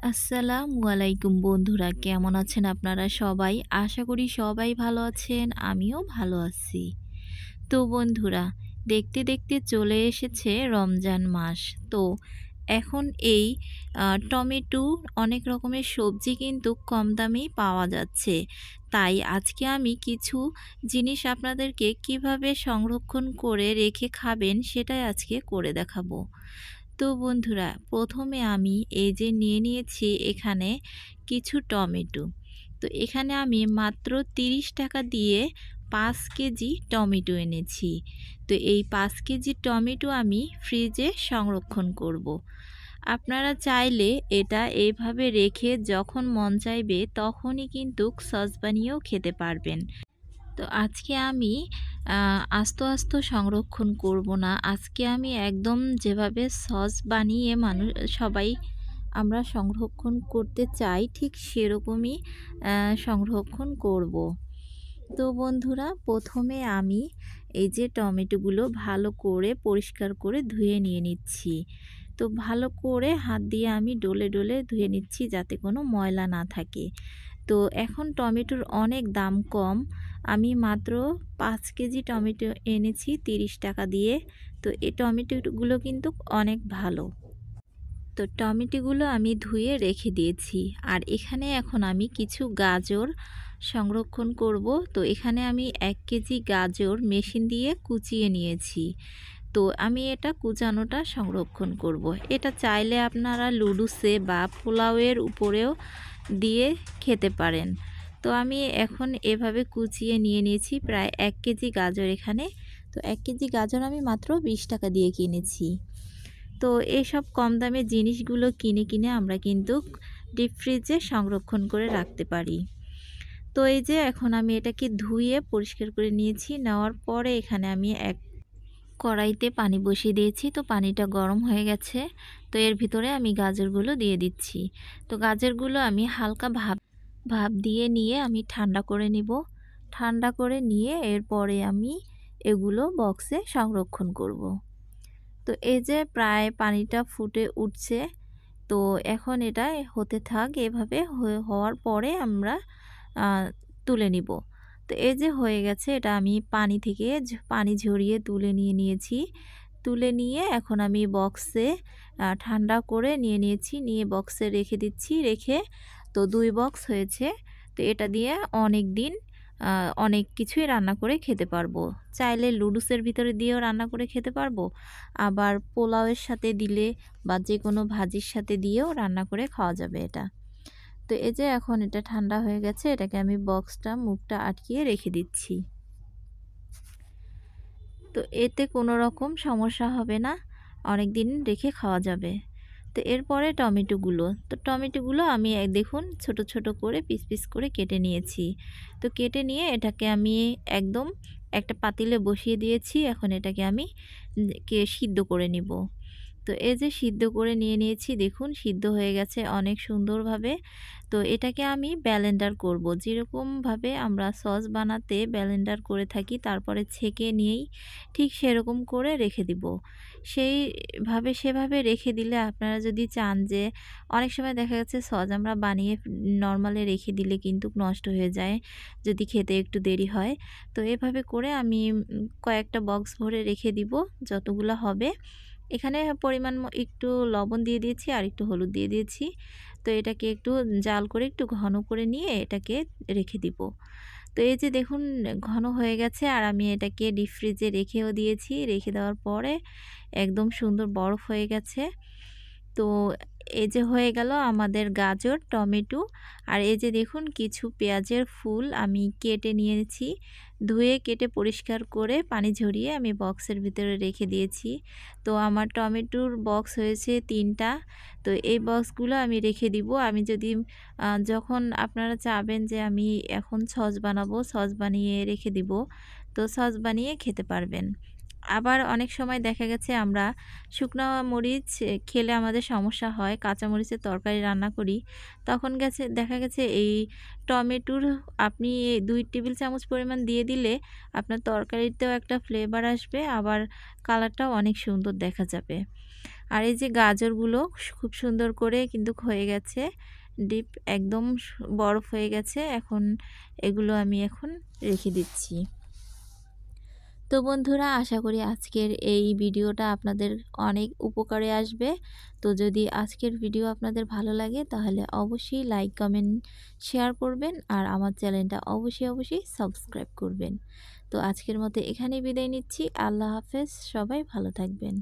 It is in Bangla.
আসসালামু আলাইকুম বন্ধুরা, কেমন আছেন আপনারা সবাই? আশা করি সবাই ভালো আছেন, আমিও ভালো আছি। তো বন্ধুরা, দেখতে দেখতে চলে এসেছে রমজান মাস। তো এখন এই টমেটো, অনেক রকমের সবজি কিন্তু কম দামেই পাওয়া যাচ্ছে। তাই আজকে আমি কিছু জিনিস আপনাদেরকে কিভাবে সংরক্ষণ করে রেখে খাবেন সেটাই আজকে করে দেখাবো। তো বন্ধুরা, প্রথমে আমি এই যে নিয়ে নিয়েছি এখানে কিছু টমেটো। তো এখানে আমি মাত্র ৩০ টাকা দিয়ে ৫ কেজি টমেটো এনেছি। তো এই ৫ কেজি টমেটো আমি ফ্রিজে সংরক্ষণ করব। আপনারা চাইলে এটা এইভাবে রেখে যখন মন চাইবে তখনই কিন্তু সস বানিয়েও খেতে পারবেন। তো আজকে আমি আস্ত সংরক্ষণ করব না। আজকে আমি একদম যেভাবে সস বানিয়ে সবাই আমরা সংরক্ষণ করতে চাই ঠিক সেরকমই সংরক্ষণ করব। তো বন্ধুরা, প্রথমে আমি এই যে টমেটোগুলো ভালো করে পরিষ্কার করে ধুয়ে নিয়ে নিচ্ছি। তো ভালো করে হাত দিয়ে আমি ডলে ডলে ধুয়ে নিচ্ছি যাতে কোনো ময়লা না থাকে। তো এখন টমেটোর অনেক দাম কম। আমি মাত্র ৫ কেজি টমেটো এনেছি ৩০ টাকা দিয়ে। তো এই টমেটোগুলো কিন্তু অনেক ভালো। তো টমেটোগুলো আমি ধুয়ে রেখে দিয়েছি। আর এখানে এখন আমি কিছু গাজর সংরক্ষণ করব। তো এখানে আমি ১ কেজি গাজর মেশিন দিয়ে কুচিয়ে নিয়েছি। তো আমি এটা কুচানোটা সংরক্ষণ করব। এটা চাইলে আপনারা লুডুসে বা পোলাওয়ের উপরেও দিয়ে খেতে পারেন। তো আমি এখন এভাবে কুচিয়ে নিয়ে নিয়েছি প্রায় ১ কেজি গাজর এখানে। তো ১ কেজি গাজর আমি মাত্র ২০ টাকা দিয়ে কিনেছি। তো এইসব কম দামের জিনিসগুলো কিনে আমরা কিন্তু ডিপ ফ্রিজে সংরক্ষণ করে রাখতে পারি। তো এই যে এখন আমি এটাকে ধুয়ে পরিষ্কার করে নিয়েছি। নেওয়ার পরে এখানে আমি এক কড়াইতে পানি বসিয়ে দিয়েছি। তো পানিটা গরম হয়ে গেছে। তো এর ভিতরে আমি গাজরগুলো দিয়ে দিচ্ছি। তো গাজরগুলো আমি হালকা ভাপ দিয়ে নিয়ে আমি ঠান্ডা করে নিব। ঠান্ডা করে নিয়ে এরপরে আমি এগুলো বক্সে সংরক্ষণ করব। তো এই যে প্রায় পানিটা ফুটে উঠছে। তো এখন এটা হতে থাক, এভাবে হওয়ার পরে আমরা তুলে নিব। তো এই যে হয়ে গেছে, এটা আমি পানি থেকে পানি ঝরিয়ে তুলে নিয়েছি। তুলে নিয়ে এখন আমি বক্সে ঠান্ডা করে নিয়েছি, নিয়ে বক্সে রেখে দিচ্ছি। রেখে তো ২ বক্স হয়েছে। তো এটা দিয়ে অনেক দিন অনেক কিছুই রান্না করে খেতে পারবো। চাইলে লুডুসের ভিতরে দিয়েও রান্না করে খেতে পারবো। আবার পোলাওয়ের সাথে দিলে বা যেকোনো ভাজির সাথে দিয়েও রান্না করে খাওয়া যাবে এটা। তো এই যে এখন এটা ঠান্ডা হয়ে গেছে, এটাকে আমি বক্সটা মুখটা আটকিয়ে রেখে দিচ্ছি। তো এতে কোনো রকম সমস্যা হবে না, অনেক দিন রেখে খাওয়া যাবে। তো এরপরে টমেটোগুলো আমি দেখুন ছোট ছোট করে পিস করে কেটে নিয়েছি। তো কেটে নিয়ে এটাকে আমি একদম একটা পাতিলে বসিয়ে দিয়েছি। এখন এটাকে আমি সিদ্ধ করে নিব। তো এই যে সিদ্ধ করে নিয়েছি, দেখুন সিদ্ধ হয়ে গেছে অনেক সুন্দরভাবে। তো এটাকে আমি ব্লেন্ডার করব, যেরকমভাবে আমরা সস বানাতে ব্লেন্ডার করে থাকি তারপরে ছেঁকে নিয়েই ঠিক সেরকম করে রেখে দিব। সেভাবে রেখে দিলে আপনারা যদি চান যে অনেক সময় দেখা যাচ্ছে সস আমরা বানিয়ে নরমালি রেখে দিলে কিন্তু নষ্ট হয়ে যায় যদি খেতে একটু দেরি হয়। তো এভাবে করে আমি কয়েকটা বক্স ভরে রেখে দিব যতগুলো হবে। এখানে পরিমাণ একটু লবণ দিয়ে দিয়েছি আর একটু হলুদ দিয়ে দিয়েছি। তো এটাকে একটু জাল করে একটু ঘন করে নিয়ে এটাকে রেখে দিব। তো এই যে দেখুন ঘন হয়ে গেছে, আর আমি এটাকে ডিপ ফ্রিজে রেখেও দিয়েছি। রেখে দেওয়ার পরে একদম সুন্দর বরফ হয়ে গেছে। তো এই যে হয়ে গেল আমাদের গাজর, টমেটো, আর এই যে দেখুন কিছু পেঁয়াজের ফুল আমি কেটে নিয়েছি। ধুয়ে কেটে পরিষ্কার করে পানি ঝরিয়ে আমি বক্সের ভিতরে রেখে দিয়েছি। তো আমার টমেটোর বক্স হয়েছে ৩টা। তো এই বক্সগুলো আমি রেখে দিব। আমি যদি যখন আপনারা চাবেন যে আমি এখন সস বানাবো, সস বানিয়ে রেখে দিব, তো সস বানিয়ে খেতে পারবেন। আবার অনেক সময় দেখা গেছে আমরা শুকনা মরিচ খেলে আমাদের সমস্যা হয়, কাঁচা মরিচের তরকারি রান্না করি, তখন দেখা গেছে এই টমেটোর আপনি ২ টেবিল চামচ পরিমাণ দিয়ে দিলে আপনার তরকারিতেও একটা ফ্লেভার আসবে, আবার কালারটাও অনেক সুন্দর দেখা যাবে। আর এই যে গাজরগুলো খুব সুন্দর করে কিন্তু হয়ে গেছে, ডিপ একদম বরফ হয়ে গেছে। এখন এগুলো আমি এখন রেখে দিচ্ছি। তো বন্ধুরা, আশা করি আজকের এই ভিডিওটা আপনাদের অনেক উপকারে আসবে। তো যদি আজকের ভিডিও আপনাদের ভালো লাগে তাহলে অবশ্যই লাইক, কমেন্ট, শেয়ার করবেন আর আমার চ্যানেলটা অবশ্যই সাবস্ক্রাইব করবেন। তো আজকের মতো এখানেই বিদায় নিচ্ছি। আল্লাহ হাফেজ। সবাই ভালো থাকবেন।